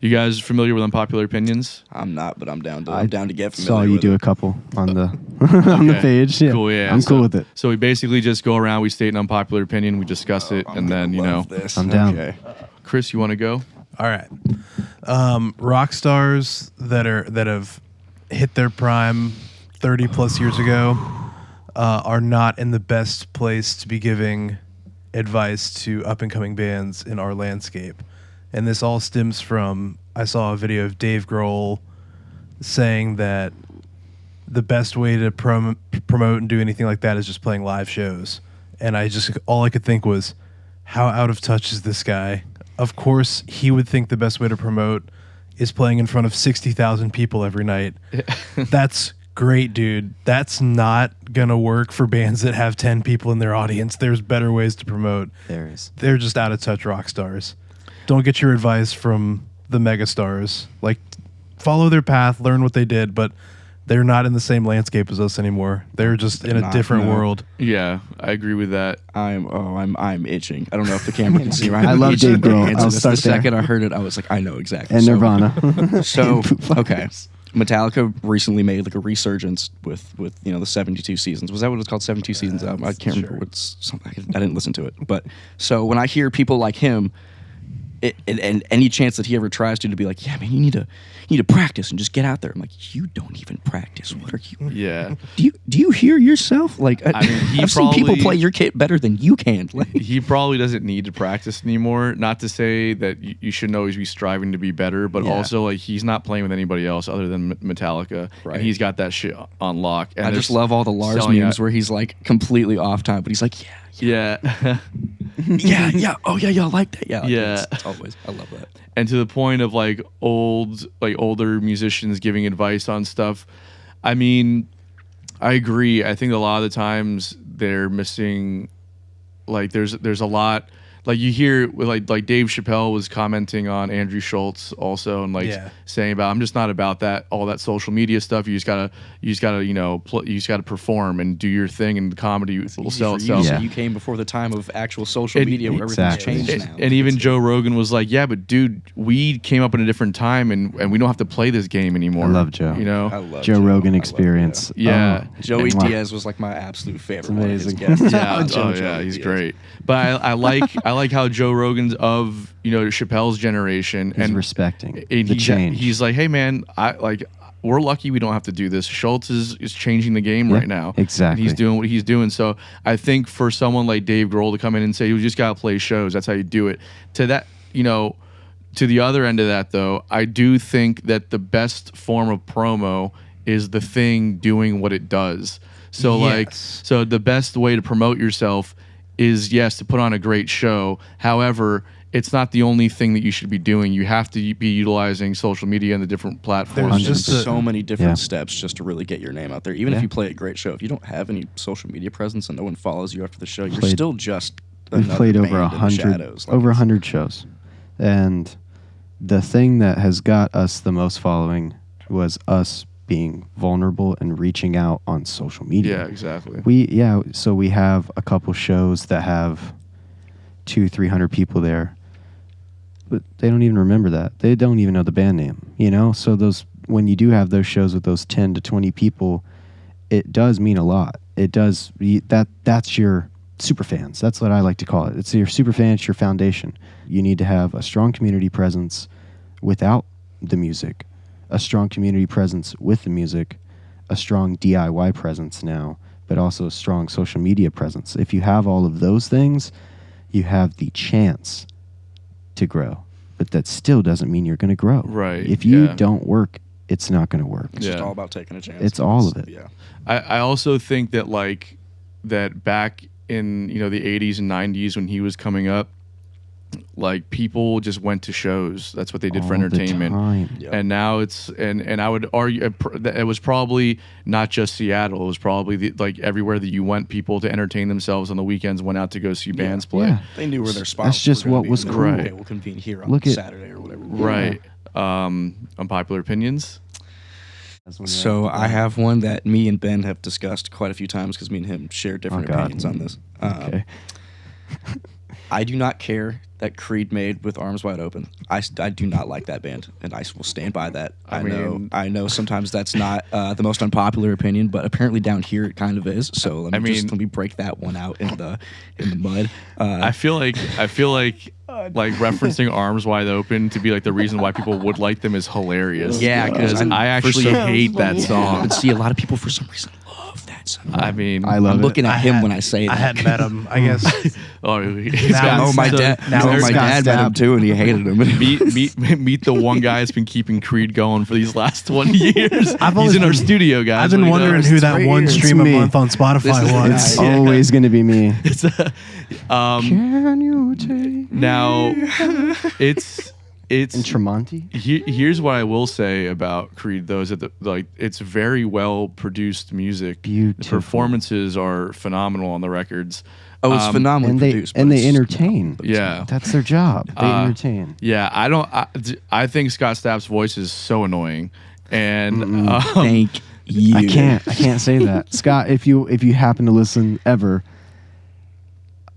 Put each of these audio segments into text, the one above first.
You guys familiar with Unpopular Opinions? I'm not, but I'm down to get familiar. Saw you with do it. a couple on the on the page. Yeah. Cool, yeah. I'm cool with it. So we basically just go around, we state an unpopular opinion, we discuss it, and then, you know. This. I'm down. Okay. Chris, you want to go? All right. Rock stars that have hit their prime 30 plus years ago are not in the best place to be giving advice to up and coming bands in our landscape. And this all stems from, I saw a video of Dave Grohl saying that the best way to promote and do anything like that is just playing live shows. And all I could think was, how out of touch is this guy? Of course, he would think the best way to promote is playing in front of 60,000 people every night. That's great, dude. That's not going to work for bands that have 10 people in their audience. There's better ways to promote. There is. They're just out of touch rock stars. Don't get your advice from the mega stars. Like, follow their path, learn what they did, but they're not in the same landscape as us anymore. They're just in a different world. Yeah, I agree with that. I'm itching. I don't know if the camera can see. I love Dave Grohl. I'll start the there. second I heard it, I was like, I know exactly. And Nirvana. So okay, Metallica recently made like a resurgence with the 72 seasons. Was that what it was called? 72 seasons album. I can't remember what's something. I didn't listen to it, but so when I hear people like him. And any chance that he ever tries to be like, yeah, man, you need to practice and just get out there. I'm like, you don't even practice. What are you? Yeah. Do you hear yourself? Like, I mean, I've seen people play your kit better than you can. Like, he probably doesn't need to practice anymore. Not to say that you shouldn't always be striving to be better, but also like he's not playing with anybody else other than Metallica, right. And he's got that shit on lock. And I just love all the Lars memes where he's like completely off time, but he's like, yeah. yeah. Oh yeah, I like that. Yeah, yeah. It's always, I love that. And to the point of like older musicians giving advice on stuff. I mean, I agree. I think a lot of the times they're missing. Like there's a lot. Like you hear like Dave Chappelle was commenting on Andrew Schultz also, and saying about I'm just not about all that social media stuff. You just gotta you just gotta perform and do your thing, and comedy will sell itself. Yeah. You came before the time of actual social media where everything's changed now. And even Joe Rogan was like, yeah, but dude, we came up in a different time, and we don't have to play this game anymore. I love Joe. You know, I love Joe Rogan experience. Yeah, Joey Diaz was like my absolute favorite. Amazing. One of his guests. He's great. But I like how Joe Rogan's of Chappelle's generation He's and respecting and the change. He's like, hey man, we're lucky we don't have to do this. Schultz is changing the game right now. Exactly. And he's doing what he's doing. So I think for someone like Dave Grohl to come in and say, you just got to play shows, that's how you do it. To that, to the other end of that though, I do think that the best form of promo is the thing doing what it does. So so the best way to promote yourself is, yes, to put on a great show. However, it's not the only thing that you should be doing. You have to be utilizing social media and the different platforms. There's just so many different steps just to really get your name out there. Even if you play a great show, if you don't have any social media presence and no one follows you after the show, you're still just we've played over 100 shows. And the thing that has got us the most following was us being vulnerable and reaching out on social media. Yeah, exactly. So we have a couple shows that have 200-300 people there, but they don't even remember that. They don't even know the band name, So when you do have those shows with those 10 to 20 people, it does mean a lot. It does. That's your super fans. That's what I like to call it. It's your super fan. It's your foundation. You need to have a strong community presence without the music, a strong community presence with the music, a strong DIY presence now, but also a strong social media presence. If you have all of those things, you have the chance to grow. But that still doesn't mean you're going to grow. Right. If you don't work, it's not going to work. It's just all about taking a chance. It's all of it. Yeah. I also think that that back in the 80s and 90s when he was coming up, people just went to shows. That's what they did for entertainment. Yep. And now it's and I would argue that it was probably not just Seattle. It was probably everywhere that you went, people to entertain themselves on the weekends went out to go see bands play. Yeah. They knew where their spots. That's just what was cool. Okay, we'll convene here on Saturday or whatever. Right. Unpopular opinions. So I have one that me and Ben have discussed quite a few times because me and him share different opinions on this. Okay. I do not care that Creed made with Arms Wide Open. I do not like that band, and I will stand by that. I know sometimes that's not the most unpopular opinion, but apparently down here it kind of is. So let me break that one out in the mud. I feel like referencing Arms Wide Open to be like the reason why people would like them is hilarious. Yeah, because I actually hate that song. But see, a lot of people for some reason love that song. I mean, I love I'm it. looking at him when I say that. I hadn't met him. I guess. My dad met him too, and he hated him. meet the one guy that's been keeping Creed going for these last 20 years. He's in our been- studio, guys. I've been wondering who that one It's stream a me. month on Spotify was. It's always going to be me. Um, Can you take now, it's in Tremonti? here's what I will say about Creed, though, is that it's very well produced music. Beautiful. The performances are phenomenal on the records. Oh, it's phenomenally And they produced. and but they it's- entertain. Yeah. That's their job. They entertain. Yeah, I think Scott Stapp's voice is so annoying, and Thank you. I can't say that. Scott, if you happen to listen ever,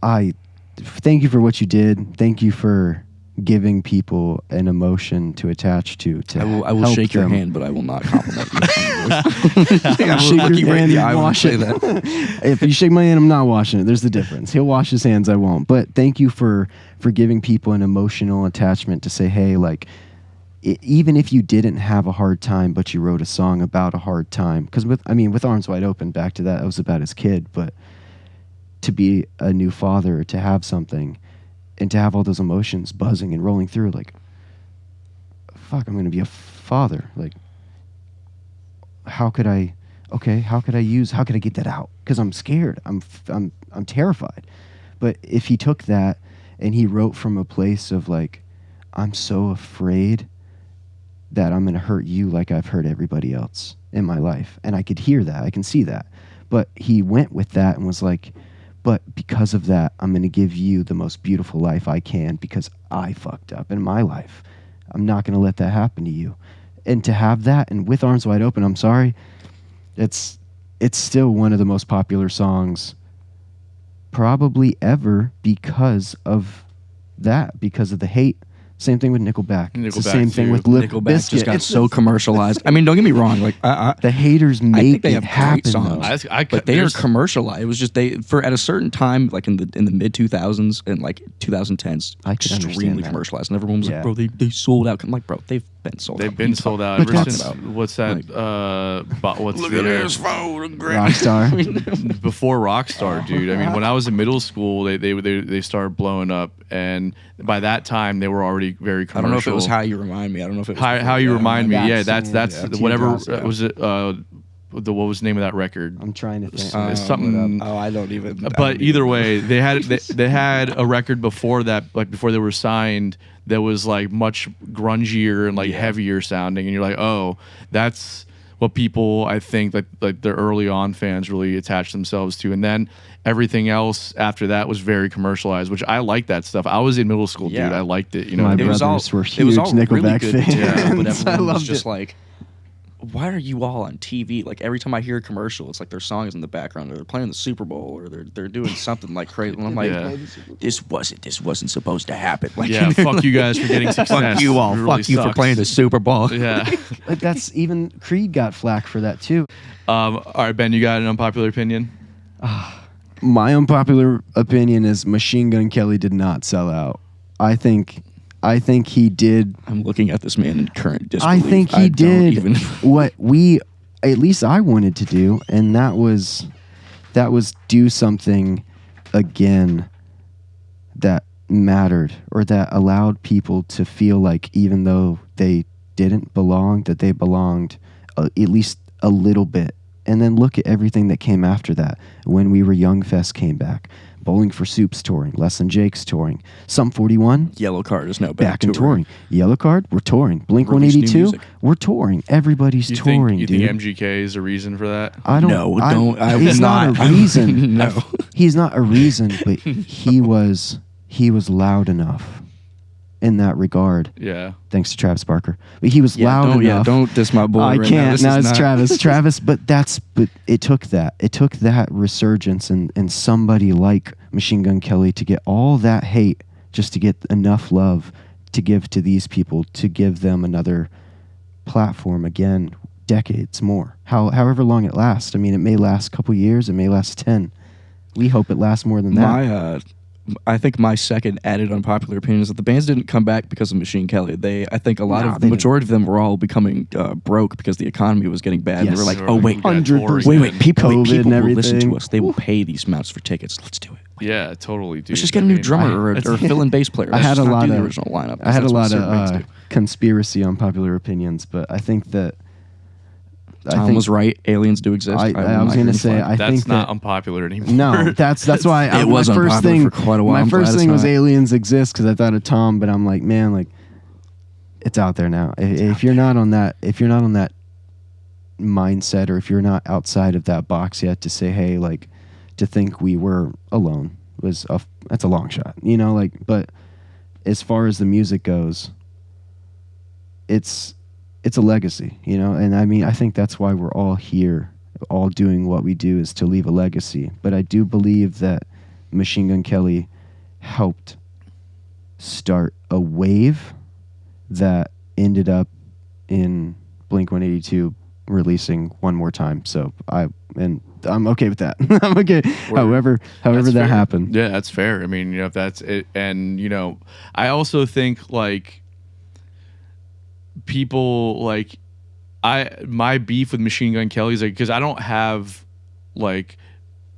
I thank you for what you did. Thank you for giving people an emotion to attach to I will help shake your them. hand, but I will not compliment you. I'll shake your hand and wash it. If you shake my hand, I'm not washing it. There's the difference. He'll wash his hands, I won't. But thank you for giving people an emotional attachment to say, hey, like, even if you didn't have a hard time, but you wrote a song about a hard time, because with Arms Wide Open, back to that, it was about his kid, but to be a new father, to have something, and to have all those emotions buzzing and rolling through, like, fuck, I'm going to be a father. Like, how could I get that out? Because I'm scared. I'm terrified. But if he took that and he wrote from a place of like, I'm so afraid that I'm going to hurt you like I've hurt everybody else in my life. And I could hear that. I can see that. But he went with that and was like, but because of that, I'm going to give you the most beautiful life I can because I fucked up in my life. I'm not going to let that happen to you. And to have that, and with Arms Wide Open, I'm sorry, it's still one of the most popular songs probably ever because of that, because of the hate. Same thing with Nickelback. It's the Nickelback same thing too. with Limp Nickelback Bizkit. just got so commercialized. I mean, don't get me wrong. Like, The haters I think make they it have happen. great songs, Though. but they are commercialized. It was just at a certain time, like in the mid 2000s and like 2010s, I could understand extremely that. commercialized. And everyone was Yeah. like, bro, they sold out. I'm like, bro, they've been sold out. they've been sold out But ever that's- since. What's that? What's Look the at other- this photograph. Rockstar. before Rockstar, dude. I mean, when I was in middle school, they started blowing up, and by that time they were already very I commercial. don't know if it was How You Remind Me. I don't know if it was How you remind me. Yeah, that's Yeah, whatever. Teardrops, Was it? What was the name of that record? I'm trying to think. It's something. Oh, I don't even. But either way, they had a record before that, like before they were signed, that was like much grungier and like heavier sounding, and you're like, oh, that's what people, I think, like their early on fans really attached themselves to, and then everything else after that was very commercialized, which I like that stuff. I was in middle school, dude. I liked it. You know, My what I mean? brothers were it was huge all really Nickelback good, fans. yeah, but I everyone was loved just it. like, why are you all on TV? Like every time I hear a commercial, it's like their song is in the background, or they're playing the Super Bowl, or they're doing something like crazy. And I'm like, Yeah. this wasn't supposed to happen. Like, Yeah, fuck you guys for getting success. fuck you all, It really fuck you for sucks. playing the Super Bowl. Yeah. But that's even Creed got flack for that too. All right, Ben, you got an unpopular opinion? My unpopular opinion is Machine Gun Kelly did not sell out. I think he did. I'm looking at this man in current I disbelief. think he don't did even- what at least I wanted to do, and that was do something again that mattered, or that allowed people to feel like even though they didn't belong, that they belonged at least a little bit. And then look at everything that came after that. When We Were Young Fest came back, Bowling for Soup's touring, Less Than Jake's touring, Sum 41 Yellow Card is now back and touring. Yellow Card, we're touring. Blink Released new 182, music. we're touring. Everybody's You touring, think dude. MGK is a reason for that? I don't. No, I- don't. I He's will not not. a reason. No. He's not a reason, but he was loud enough in that regard. Yeah. Thanks to Travis Barker, but he was loud enough. don't diss my boy. I right can't. Now. No, This is it's not- Travis. But it took that. It took that resurgence and somebody like Machine Gun Kelly to get all that hate just to get enough love to give to these people, to give them another platform again, decades more, however long it lasts. I mean, it may last a couple years, it may last 10. We hope it lasts more than that. I think my second added unpopular opinion is that the bands didn't come back because of Machine Kelly. I think a lot of the majority of them were all becoming broke because the economy was getting bad. And they were like, oh wait, 100%. people COVID and will listen to everything. us. They will pay these amounts for tickets. Let's do it. Yeah, totally, dude. Let's just get a new drummer or a fill-in bass player. I had a lot of the original lineup. I had a lot of of conspiracy unpopular opinions, but I think that Tom was right. Aliens do exist. I was going to say, I that's think not that, unpopular anymore. No, that's why it was my first unpopular thing. for quite a while. My I'm first glad thing it's was not. aliens exist because I thought of Tom, but I'm like, man, like it's out there now. If you're not on that mindset, or if you're not outside of that box yet to say, hey, like to think we were alone that's a long shot, you know. Like, but as far as the music goes, it's a legacy, you know. And I mean, I think that's why we're all here, all doing what we do, is to leave a legacy. But I do believe that Machine Gun Kelly helped start a wave that ended up in Blink-182 releasing One More Time. So I'm okay with that. I'm okay. However that fair. happened. Yeah, that's fair. I mean, you know, if that's it, and you know, I also think like people like my beef with Machine Gun Kelly is like, because I don't have like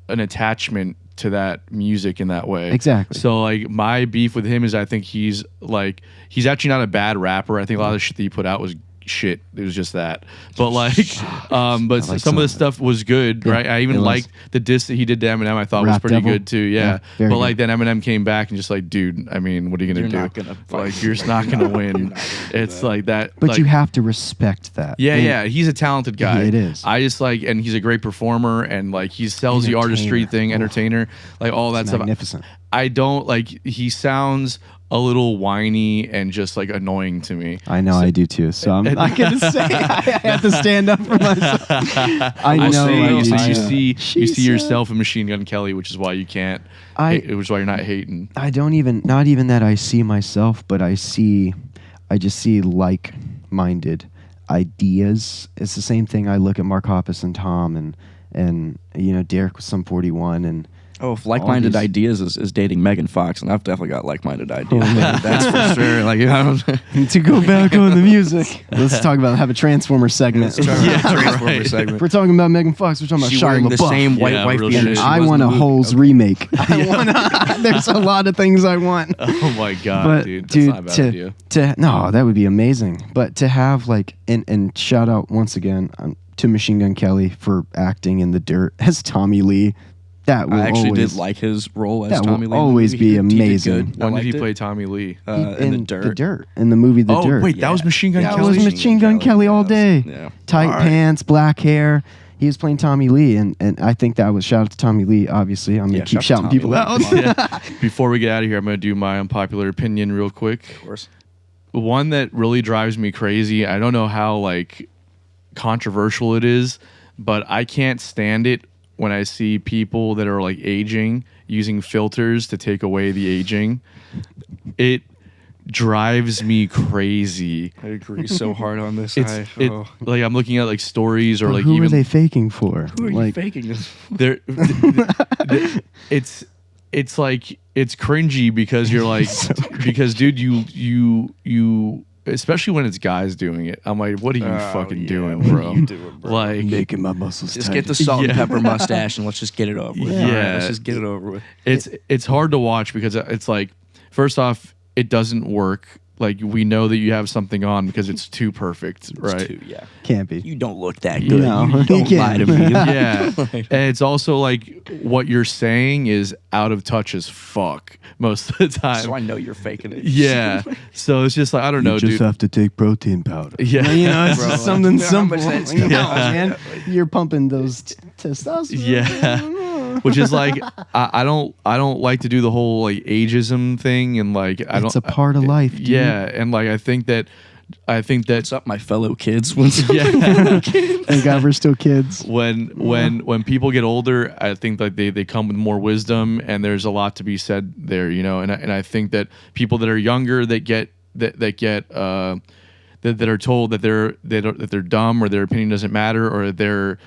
an attachment to that music in that way. Exactly. So like my beef with him is I think he's actually not a bad rapper. I think a lot of the shit that he put out was shit. It was just that. But like some of the stuff was good, right? I even liked the diss that he did to Eminem. I thought was pretty good too. Yeah. very But good. like then Eminem came back and just like, dude, I mean, what are you gonna do? Not gonna Like you're just not gonna win. It's like that. But like, you have to respect that. yeah, And yeah, he's a talented guy. It is. I just like, and he's a great performer, and like he sells the artistry Entertainer. thing, entertainer, like all that It's stuff. magnificent. I don't like. He sounds a little whiny and just like annoying to me. I know, I do too. So I'm not gonna say I have to stand up for myself. I know. You see yourself in Machine Gun Kelly, which is why you can't. Which is why you're not hating. I don't even, not even that I see myself, but I just see like-minded ideas. It's the same thing. I look at Mark Hoppus and Tom and you know, Derek with Sum 41 and. Oh, if like-minded these- ideas is dating Megan Fox, and I've definitely got like-minded ideas. Oh, man. That's for sure. Like, I don't. To go back on the music, let's talk about have a Transformer segment. Transformer right. segment. If we're talking about Megan Fox, we're talking about She Shia wearing the LaBeouf. same white Yeah, wife real beater shit. she I was in want the a movie. Holes remake. There's a lot of things I want. Oh my god, But dude, that's dude, not a bad idea. no, that would be amazing. But to have like, and shout out once again to Machine Gun Kelly for acting in The Dirt as Tommy Lee. That will I actually always, did like his role as that will Tommy Lee. in the always movie. be He did amazing. good. I When did he liked play it. Tommy Lee? In The Dirt. in the movie The Oh Dirt. wait, that was Machine Gun That Kelly. was Machine Gun Kelly all day. Yeah. Tight pants, black hair. He was playing Tommy Lee, and I think that was shout out to Tommy Lee. Obviously, I'm gonna Yeah, keep shout shouting out to people Tommy Lee. out. Yeah. Before we get out of here, I'm gonna do my unpopular opinion real quick. Of course. One that really drives me crazy. I don't know how like controversial it is, but I can't stand it when I see people that are like aging using filters to take away the aging. It drives me crazy. I agree so hard on this. Like I'm looking at like stories or But like who even are they faking for? Who are you like, faking this? there it's like it's cringy because you're like because dude you especially when it's guys doing it. I'm like, what are you fucking doing, what bro? are you doing, bro? Like making my muscles Just tight. get the salt and Yeah. pepper mustache and let's just get it over with. Yeah. All right, let's just get it over with. it's hard to watch because it's like first off it doesn't work. Like we know that you have something on because it's too perfect, right? Too, yeah. Can't be. You don't look that good. No, you you don't lie to me. Yeah. And it's also like what you're saying is out of touch as fuck most of the time. So I know you're faking it. Yeah. So it's just like I don't know, You just dude. have to take protein powder. Yeah. You know, it's Bro, just something how much simple. that's You know, Yeah. man. You're pumping those testosterone. Yeah. Which is like I don't like to do the whole like ageism thing and like I don't It's a part of life, dude. Yeah, and like I think that I think that What's up, my fellow kids? yeah. Thank God we're still kids. when people get older, I think that they come with more wisdom, and there's a lot to be said there, you know. And I think that people that are younger that are told that they're dumb, or their opinion doesn't matter, or they're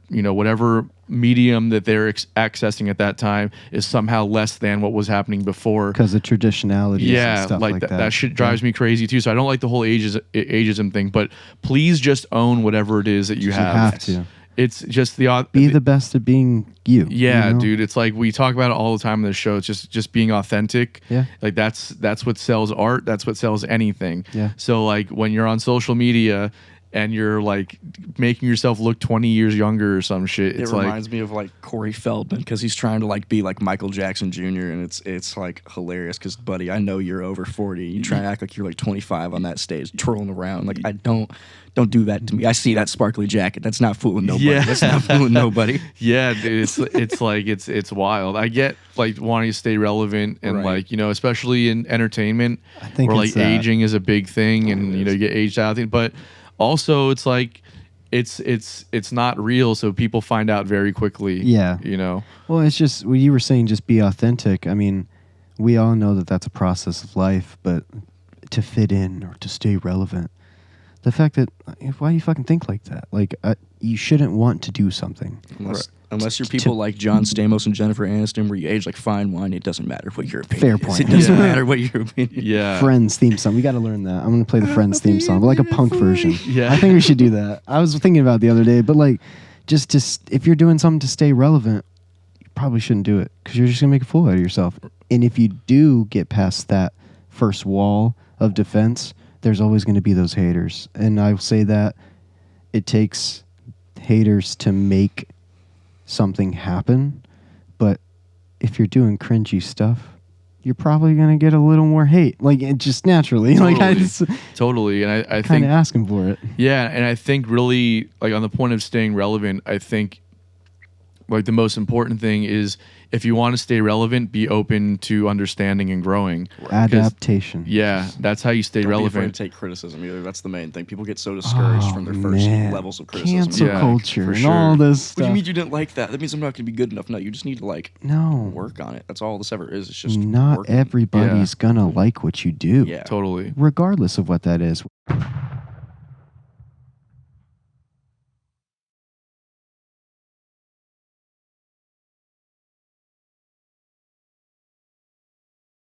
you know, whatever medium that they're accessing at that time is somehow less than what was happening before. Because of traditionalities Yeah, and stuff like like that. that shit drives me crazy too. So I don't like the whole ageism thing. But please just own whatever it is that you You have. have to. It's just the Be the best at being you. yeah, you know? dude. It's like we talk about it all the time in this show. It's just being authentic. Yeah. Like that's what sells art. That's what sells anything. Yeah. So like when you're on social media and you're like making yourself look 20 years younger or some shit, It it's like reminds me of like Corey Feldman, because he's trying to like be like Michael Jackson Jr. and it's like hilarious because, buddy, I know you're over 40. You try to act like you're like 25 on that stage, twirling around. Like, I don't do that to me. I see that sparkly jacket. That's not fooling nobody. Yeah. That's not fooling nobody. yeah, dude, it's like it's wild. I get like wanting to stay relevant and Right. like, you know, especially in entertainment, I think where it's like that. aging is a big thing, and you know, you get aged out. But also, it's like it's not real, so people find out very quickly. Yeah. you know. Well, it's just what you were saying, just be authentic. I mean, we all know that that's a process of life, but to fit in or to stay relevant, the fact that, why do you fucking think like that? Like, you shouldn't want to do something. Unless you're people like John Stamos and Jennifer Aniston, where you age like fine wine, it doesn't matter what your opinion Fair is. point. It doesn't Yeah. matter what your opinion is. Yeah. Friends theme song. We got to learn that. I'm going to play the Friends theme song, but like a punk version. Yeah. I think we should do that. I was thinking about it the other day, but like, just to, if you're doing something to stay relevant, you probably shouldn't do it because you're just going to make a fool out of yourself. And if you do get past that first wall of defense, there's always going to be those haters. And I will say that it takes haters to make something happen, but if you're doing cringy stuff, you're probably gonna get a little more hate, like it just naturally. Like I just Totally, and I kind think of asking for it. yeah, and I think really like on the point of staying relevant, I think like the most important thing is if you want to stay relevant, be open to understanding and growing. 'Cause, Adaptation. yeah, that's how you stay Don't be afraid relevant. to take criticism either. That's the main thing. People get so discouraged from their first Man. levels of criticism. Cancel Yeah, culture for and sure. all this What do stuff. you mean you didn't like that? That means I'm not going to be good enough. No, you just need to like No, work on it. That's all this ever is. It's just not working. everybody's gonna like what you do, Yeah. Totally. regardless of what that is.